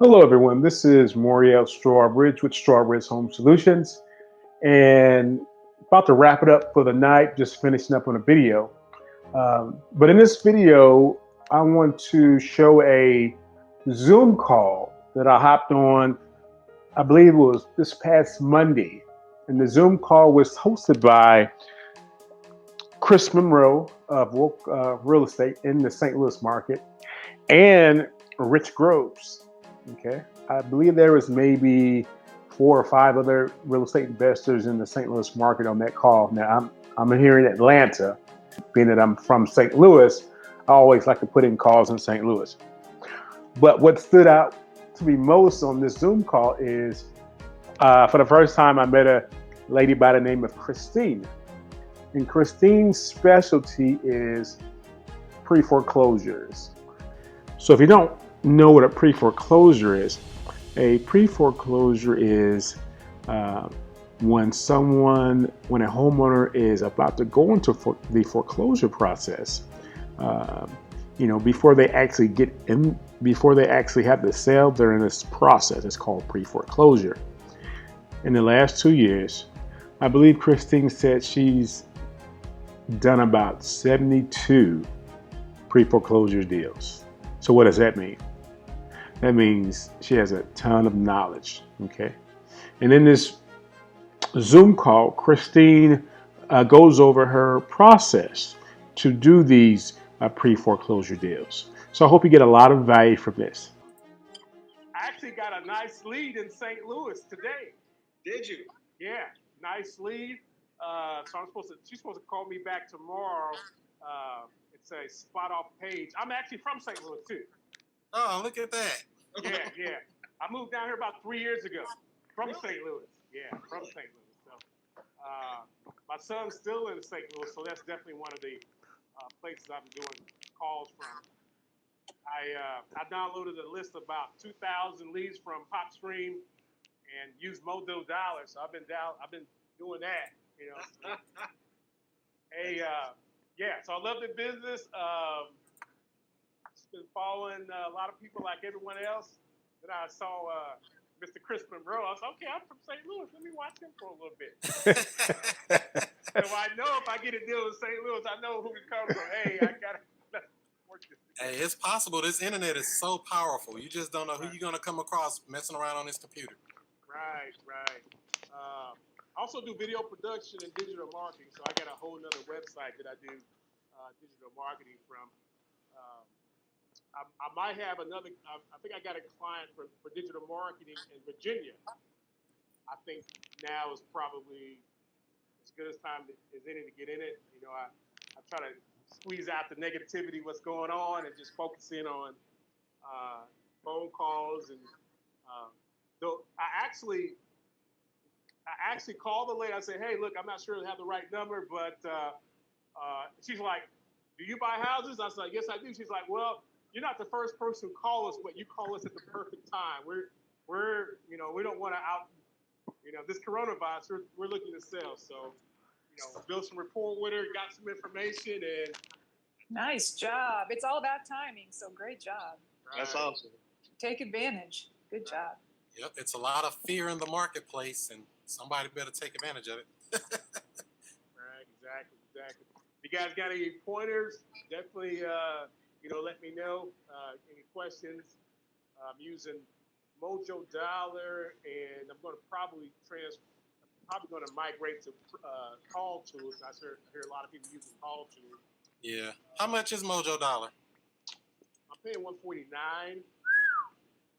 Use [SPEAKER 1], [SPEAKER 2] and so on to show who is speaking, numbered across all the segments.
[SPEAKER 1] Hello, everyone. This is Moriel Strawbridge with Strawbridge Home Solutions, and about to wrap it up for the night. Just finishing up on a video. But in this video, I want to show a Zoom call that I hopped on. I believe it was this past Monday, and the Zoom call was hosted by Chris Monroe of Real Estate in the St. Louis market and Rich Groves. Okay, I believe there was maybe four or five other real estate investors in the St. Louis market on that call. Now I'm here in Atlanta, being that I'm from St. Louis. I always like to put in calls in St. Louis. But what stood out to me most on this Zoom call is for the first time I met a lady by the name of Christine, and Christine's specialty is pre-foreclosures. So if you don't know what a pre-foreclosure is, a pre-foreclosure is when a homeowner is about to go into the foreclosure process, before they actually have the sale, they're in this process. It's called pre-foreclosure. In the last 2 years, I believe Christine said she's done about 72 pre-foreclosure deals. So what does that mean? That means she has a ton of knowledge, okay? And in this Zoom call, Christine goes over her process to do these pre-foreclosure deals. So I hope you get a lot of value from this. I actually got a nice lead in St. Louis today.
[SPEAKER 2] Did you?
[SPEAKER 1] Yeah, nice lead. So she's supposed to call me back tomorrow. It's a spot off page. I'm actually from St. Louis too.
[SPEAKER 2] Oh, look at that.
[SPEAKER 1] Yeah. I moved down here about 3 years ago from St. Louis. Yeah, from St. Louis. So my son's still in St. Louis, so that's definitely one of the places I'm doing calls from. I downloaded a list of about 2,000 leads from PopStream and used Mojo Dollar. So I've been doing that. So, so I love the business. Been following a lot of people like everyone else. Then I saw Mr. Chris Monroe. I was okay. I'm from St. Louis. Let me watch him for a little bit. So I know if I get a deal in St. Louis, I know who to come from. Hey, I gotta work this.
[SPEAKER 2] Hey, it's possible. This internet is so powerful. You just don't know who you're gonna come across messing around on this computer.
[SPEAKER 1] Right. I also do video production and digital marketing. So I got a whole nother website that I do digital marketing from. I might have another. I think I got a client for digital marketing in Virginia. I think now is probably as good as time as any to get in it. I try to squeeze out the negativity, what's going on, and just focus in on phone calls. And though I actually called the lady. I said, "Hey, look, I'm not sure I have the right number, but she's like, do you buy houses?" I was like, "Yes, I do." She's like, "Well, you're not the first person who call us, but you call us at the perfect time. We don't want to this coronavirus. We're looking to sell, so build some rapport with her, got some information, and
[SPEAKER 3] nice job. It's all about timing, so great job.
[SPEAKER 2] That's awesome.
[SPEAKER 3] Take advantage. Good job.
[SPEAKER 2] Yep, it's a lot of fear in the marketplace, and somebody better take advantage of it.
[SPEAKER 1] Right, exactly. You guys got any pointers? Definitely. Let me know. Any questions? I'm using Mojo Dollar, and I'm going to probably migrate to call tools. I hear a lot of people using call tools.
[SPEAKER 2] Yeah. How much is Mojo Dollar?
[SPEAKER 1] I'm paying $149.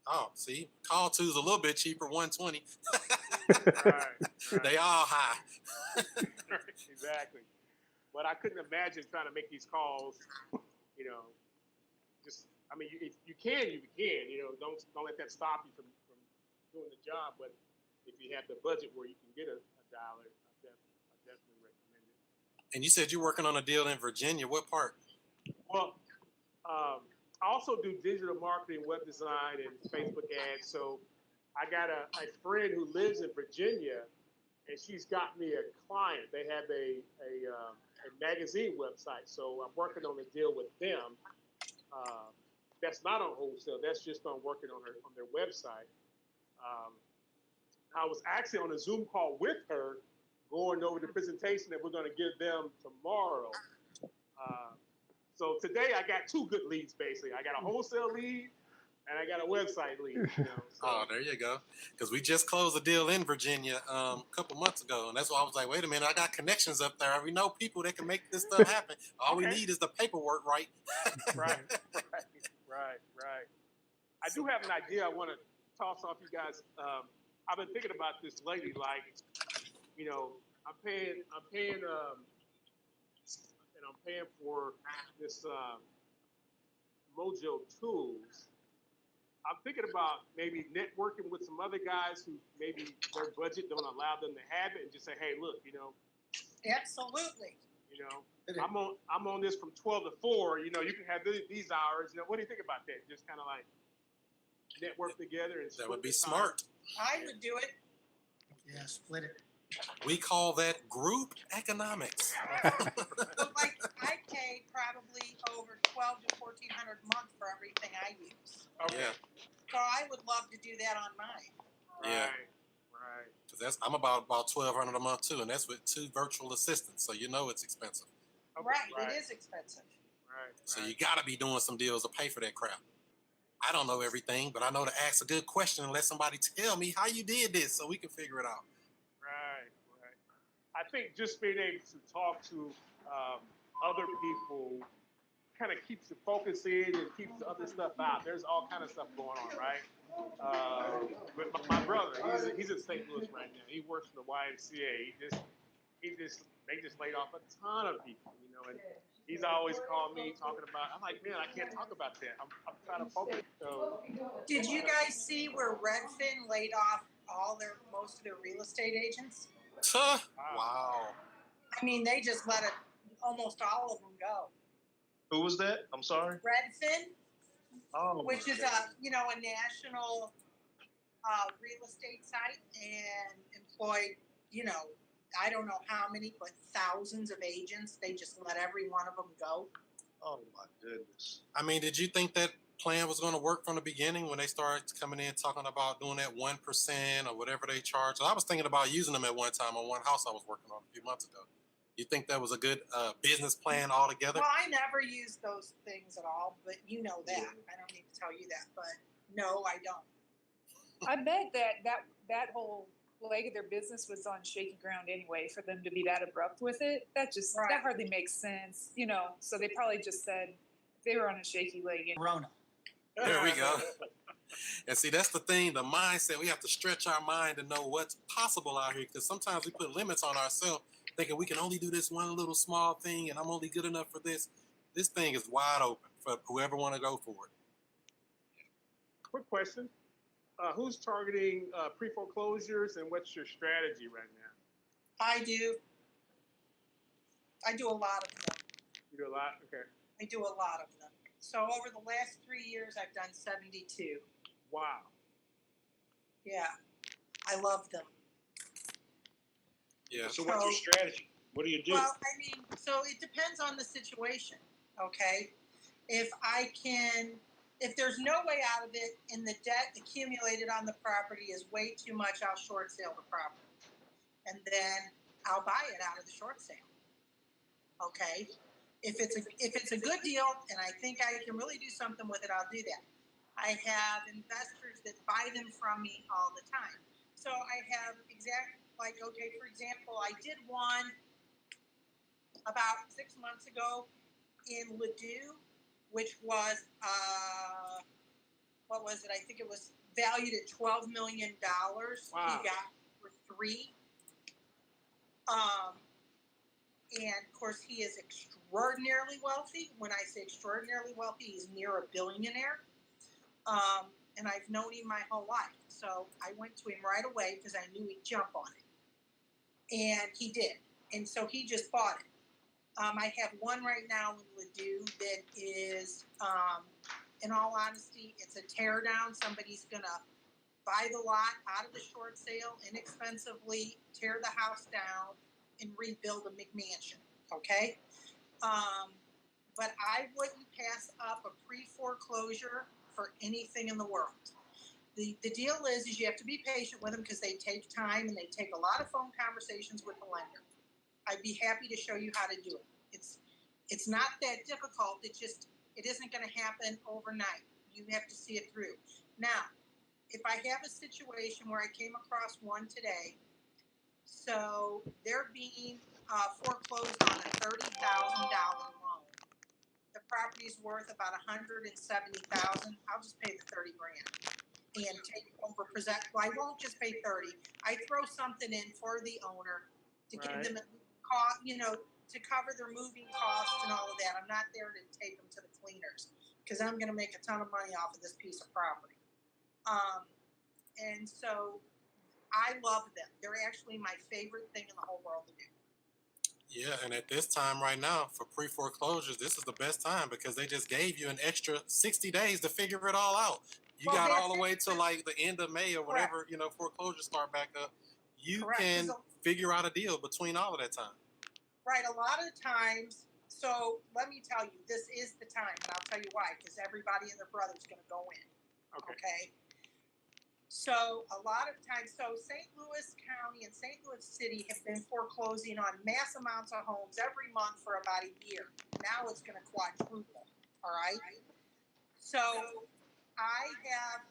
[SPEAKER 2] Oh, see, call two's a little bit cheaper, $120.
[SPEAKER 1] Right.
[SPEAKER 2] They all high.
[SPEAKER 1] Exactly. But I couldn't imagine trying to make these calls. If you can. Don't let that stop you from doing the job. But if you have the budget where you can get a dollar, I definitely recommend it.
[SPEAKER 2] And you said you're working on a deal in Virginia. What part?
[SPEAKER 1] Well, I also do digital marketing, web design, and Facebook ads. So I got a friend who lives in Virginia, and she's got me a client. They have a magazine website, so I'm working on a deal with them. that's not on wholesale. That's just on working on their website. I was actually on a Zoom call with her, going over the presentation that we're going to give them tomorrow. So today I got two good leads basically. I got a wholesale lead and I got a website lead. So.
[SPEAKER 2] Oh, there you go. Because we just closed a deal in Virginia a couple months ago, and that's why I was like, wait a minute, I got connections up there. We know people that can make this stuff happen. All we need is the paperwork right.
[SPEAKER 1] Right. I do have an idea I want to toss off you guys. I've been thinking about this lately. Like, I'm paying for this Mojo Tools. I'm thinking about maybe networking with some other guys who maybe their budget don't allow them to have it, and just say, hey, look,
[SPEAKER 4] Absolutely.
[SPEAKER 1] I'm on this from 12 to 4. You can have these hours. What do you think about that? Just kind of like network together and
[SPEAKER 2] that would be smart.
[SPEAKER 4] I would do it. Yeah, split it.
[SPEAKER 2] We call that group economics.
[SPEAKER 4] But like I pay probably over $1,200 to $1,400 a month for everything I use.
[SPEAKER 1] Okay.
[SPEAKER 2] Yeah.
[SPEAKER 4] So I would love to do that on mine.
[SPEAKER 2] Yeah.
[SPEAKER 1] Right.
[SPEAKER 2] Because I'm about $1,200 a month too, and that's with 2 virtual assistants, so it's expensive.
[SPEAKER 1] Okay.
[SPEAKER 4] Right. It is expensive.
[SPEAKER 1] Right.
[SPEAKER 2] So you got to be doing some deals to pay for that crap. I don't know everything, but I know to ask a good question and let somebody tell me how you did this, so we can figure it out.
[SPEAKER 1] Right. I think just being able to talk to other people kind of keeps the focus in and keeps the other stuff out. There's all kind of stuff going on, right? But my brother, he's in St. Louis right now. He works for the YMCA. They just laid off a ton of people, and he's always calling me talking about. I'm like, man, I can't talk about that. I'm trying to focus. So,
[SPEAKER 4] did you guys see where Redfin laid off most of their real estate agents?
[SPEAKER 2] Wow.
[SPEAKER 4] I mean, they just let almost all of them go.
[SPEAKER 5] Who was that? I'm sorry.
[SPEAKER 4] Redfin, which is
[SPEAKER 5] God.
[SPEAKER 4] a national real estate site, and employed I don't know how many, but thousands of agents. They just let every one of them go.
[SPEAKER 5] Oh my goodness.
[SPEAKER 2] I mean, did you think that plan was going to work from the beginning when they started coming in talking about doing that 1% or whatever they charge? I was thinking about using them at one time on one house I was working on a few months ago. You think that was a good business plan altogether?
[SPEAKER 4] Well, I never use those things at all, but you know that. I don't need to tell you that, but no, I don't.
[SPEAKER 3] I bet that whole leg of their business was on shaky ground anyway for them to be that abrupt with it. That hardly makes sense, So they probably just said they were on a shaky leg.
[SPEAKER 4] Rona.
[SPEAKER 2] There we go. And see, that's the thing, the mindset. We have to stretch our mind to know what's possible out here, because sometimes we put limits on ourselves, thinking we can only do this one little small thing, and I'm only good enough for this. This thing is wide open for whoever want to go for it.
[SPEAKER 1] Quick question. Who's targeting pre-foreclosures, and what's your strategy right now?
[SPEAKER 4] I do a lot of them.
[SPEAKER 1] You do a lot? Okay.
[SPEAKER 4] I do a lot of them. So over the last 3 years, I've done 72.
[SPEAKER 1] Wow.
[SPEAKER 4] Yeah. I love them.
[SPEAKER 2] Yeah.
[SPEAKER 5] So what's your strategy? What do you do?
[SPEAKER 4] Well, I mean, so it depends on the situation, okay? If there's no way out of it and the debt accumulated on the property is way too much, I'll short sale the property. And then I'll buy it out of the short sale. Okay? If it's a good deal and I think I can really do something with it, I'll do that. I have investors that buy them from me all the time. So I have for example, I did one about 6 months ago in Ladue, which was what was it? I think it was valued at $12 million.
[SPEAKER 1] Wow.
[SPEAKER 4] He got for 3. And of course, he is extraordinarily wealthy. When I say extraordinarily wealthy, he's near a billionaire. And I've known him my whole life. So I went to him right away because I knew he'd jump on it. And he did. And so he just bought it. I have one right now in Ladue that is, in all honesty, it's a tear down. Somebody's going to buy the lot out of the short sale inexpensively, tear the house down, and rebuild a McMansion. Okay? but I wouldn't pass up a pre-foreclosure for anything in the world. The deal is you have to be patient with them because they take time and they take a lot of phone conversations with the lender. I'd be happy to show you how to do it. It's not that difficult. It isn't going to happen overnight. You have to see it through. Now, if I have a situation where I came across one today, so they're being foreclosed on a $30,000 loan. The property's worth about $170,000. I'll just pay the 30 grand and take over present. Well, I won't just pay 30. I throw something in for the owner to give them a cost, to cover their moving costs and all of that. I'm not there to take them to the cleaners because I'm going to make a ton of money off of this piece of property. And so I love them. They're actually my favorite thing in the whole world to do.
[SPEAKER 2] Yeah, and at this time right now for pre-foreclosures, this is the best time because they just gave you an extra 60 days to figure it all out. You got all the way to like the end of May or whatever, foreclosures start back up. You can figure out a deal between all of that time.
[SPEAKER 4] Right, a lot of times. So let me tell you, this is the time, and I'll tell you why, because everybody and their brother's going to go in. Okay. So a lot of times, St. Louis County and St. Louis City have been foreclosing on mass amounts of homes every month for about a year. Now it's going to quadruple. All right. So I have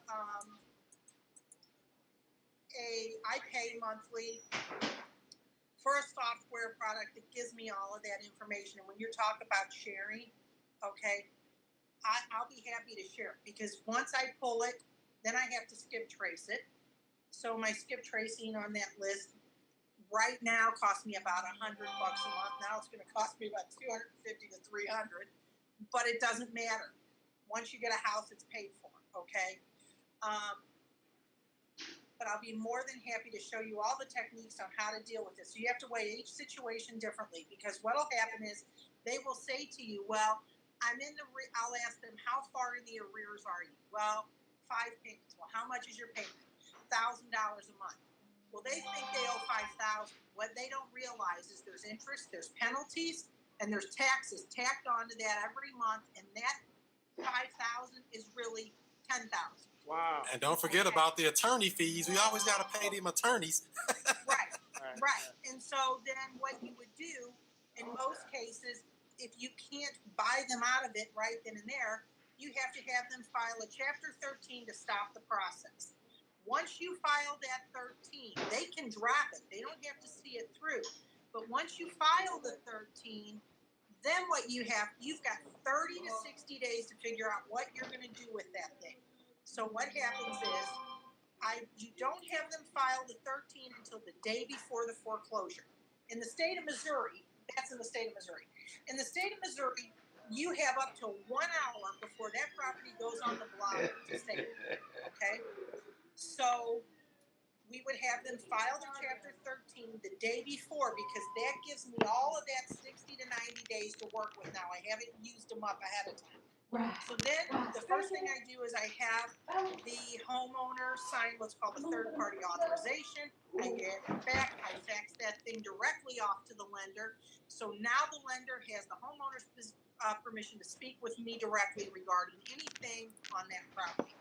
[SPEAKER 4] I pay monthly for a software product that gives me all of that information. And when you're talking about sharing, okay, I'll be happy to share it because once I pull it, then I have to skip trace it. So my skip tracing on that list right now costs me about $100 a month. Now it's going to cost me about $250 to $300, but it doesn't matter. Once you get a house, it's paid for. Okay. But I'll be more than happy to show you all the techniques on how to deal with this. So you have to weigh each situation differently because what'll happen is they will say to you, well, I'll ask them, how far in the arrears are you? Well, 5 payments. Well, how much is your payment? $1,000 a month. Well, they think they owe $5,000. What they don't realize is there's interest, there's penalties, and there's taxes tacked onto that every month, and that $5,000 is really $10,000.
[SPEAKER 1] Wow.
[SPEAKER 2] And don't forget about the attorney fees. We always got to pay them attorneys.
[SPEAKER 4] Right. And so then what you would do in most cases, if you can't buy them out of it right then and there, you have to have them file a Chapter 13 to stop the process. Once you file that 13, they can drop it. They don't have to see it through. But once you file the 13, then what you've got 30 to 60 days to figure out what you're going to do with that thing. So what happens is you don't have them file the 13 until the day before the foreclosure. In the state of Missouri, that's in the state of Missouri. In the state of Missouri, you have up to 1 hour before that property goes on the block to sale. Okay? So we would have them file their Chapter 13 the day before because that gives me all of that 60 to 90 days to work with now. I haven't used them up ahead of time. So then the first thing I do is I have the homeowner sign what's called a third-party authorization. I get it back. I fax that thing directly off to the lender. So now the lender has the homeowner's permission to speak with me directly regarding anything on that property.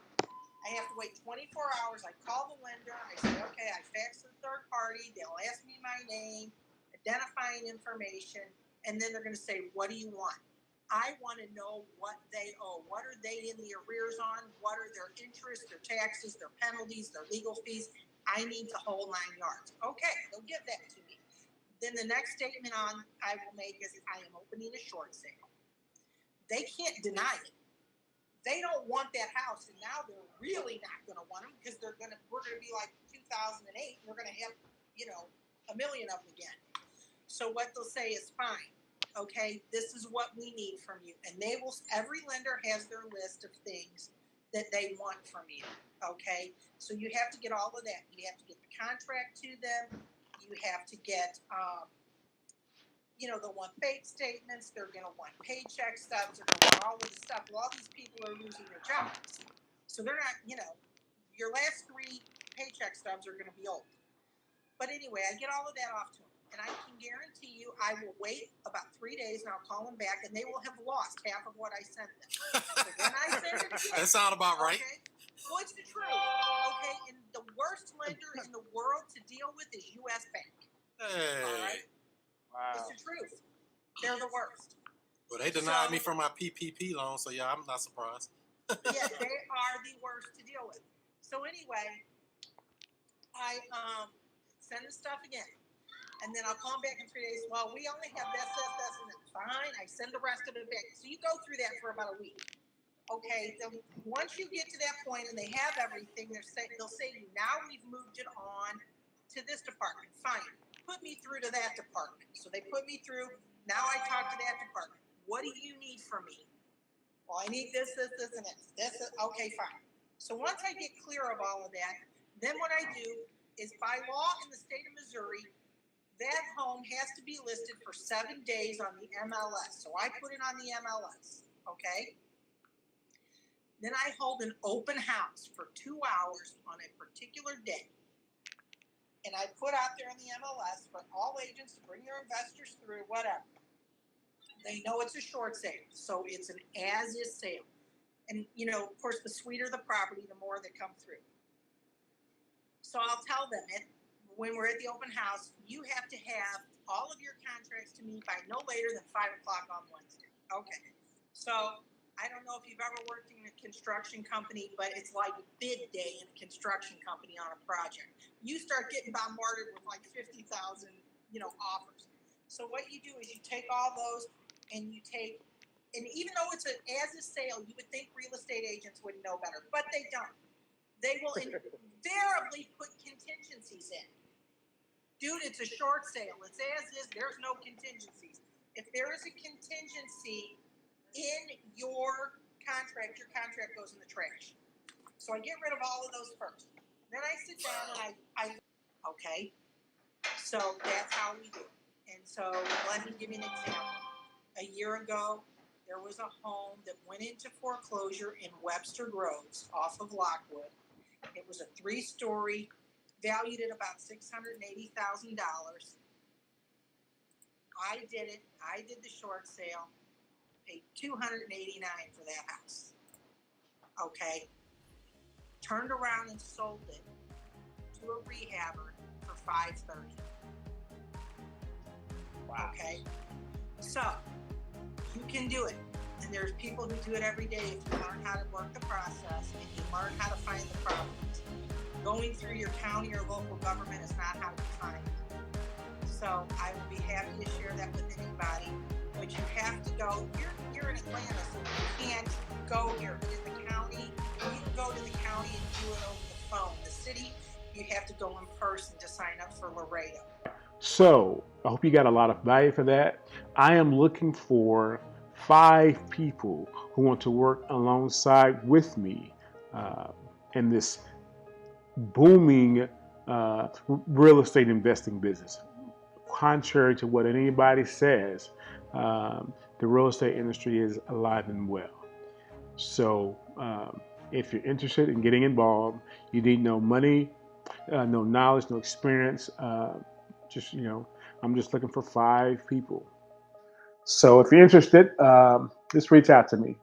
[SPEAKER 4] I have to wait 24 hours. I call the lender. I say, okay, I fax the third party. They'll ask me my name, identifying information, and then they're going to say, what do you want? I want to know what they owe. What are they in the arrears on? What are their interest, their taxes, their penalties, their legal fees? I need the whole 9 yards. Okay, they'll give that to me. Then the next statement I will make is I am opening a short sale. They can't deny it. They don't want that house, and now they're really not going to want them because we're going to be like 2008. And we're going to have, a million of them again. So what they'll say is fine. Okay, this is what we need from you. And every lender has their list of things that they want from you. Okay, so you have to get all of that. You have to get the contract to them. You have to get, they'll want bank statements. They're going to want paycheck stubs. They're going to want all of this stuff. Well, all these people are losing their jobs. So they're not, your last 3 paycheck stubs are going to be old. But anyway, I get all of that off to them. And I can guarantee you, I will wait about 3 days and I'll call them back, and they will have lost half of what I sent them. So then I send it again.
[SPEAKER 2] That sounds about right.
[SPEAKER 4] Okay? Well, it's the truth. Okay, and the worst lender in the world to deal with is U.S. Bank.
[SPEAKER 2] Hey.
[SPEAKER 4] All right?
[SPEAKER 5] Wow.
[SPEAKER 4] It's the truth. They're the worst.
[SPEAKER 2] Well, they denied me from my PPP loan, so yeah, I'm not surprised.
[SPEAKER 4] Yeah, they are the worst to deal with. So anyway, I send the stuff again. And then I'll call them back in 3 days. Well, we only have this, and that's fine. I send the rest of it back. So you go through that for about a week. Okay, then once you get to that point and they have everything, they'll say to you, now we've moved it on to this department. Fine, put me through to that department. So they put me through. Now I talk to that department. What do you need from me? Well, I need this, and this. Okay, fine. So once I get clear of all of that, then what I do is, by law in the state of Missouri, that home has to be listed for 7 days on the MLS. So I put it on the MLS, okay? Then I hold an open house for 2 hours on a particular day. And I put out there on the MLS for all agents to bring their investors through, whatever. They know it's a short sale, so it's an as-is sale. And, you know, of course, the sweeter the property, the more that come through. So I'll tell them, when we're at the open house, you have to have all of your contracts to me by no later than 5 o'clock on Wednesday. Okay. So I don't know if you've ever worked in a construction company, but it's like bid day in a construction company on a project. You start getting bombarded with like 50,000, offers. So what you do is you take all those and and even though it's as a sale, you would think real estate agents would know better, but they don't. They will invariably put contingencies in. Dude, it's a short sale. It's as is. There's no contingencies. If there is a contingency in your contract goes in the trash. So I get rid of all of those first. Then I sit down and okay. So that's how we do it. And so let me give you an example. A year ago, there was a home that went into foreclosure in Webster Groves off of Lockwood. It was a 3-story, valued at about $680,000. I did it. I did the short sale. Paid $289 for that house. Okay. Turned around and sold it to a rehabber for $530.
[SPEAKER 5] Wow.
[SPEAKER 4] Okay. So you can do it. And there's people who do it every day if you learn how to work the process and you learn how to find the properties. Going through your county or local government is not how you find it. So I will be happy to share that with anybody. But you have to go. You're in Atlanta, so you can't go here. But in the county, you can go to the county and do it over the phone. The city, you have to go in person to sign up for Laredo.
[SPEAKER 1] So I hope you got a lot of value for that. I am looking for 5 people who want to work alongside with me in this booming real estate investing business. Contrary to what anybody says, the real estate industry is alive and well. So if you're interested in getting involved, you need no money, no knowledge, no experience. I'm just looking for 5 people. So if you're interested, just reach out to me.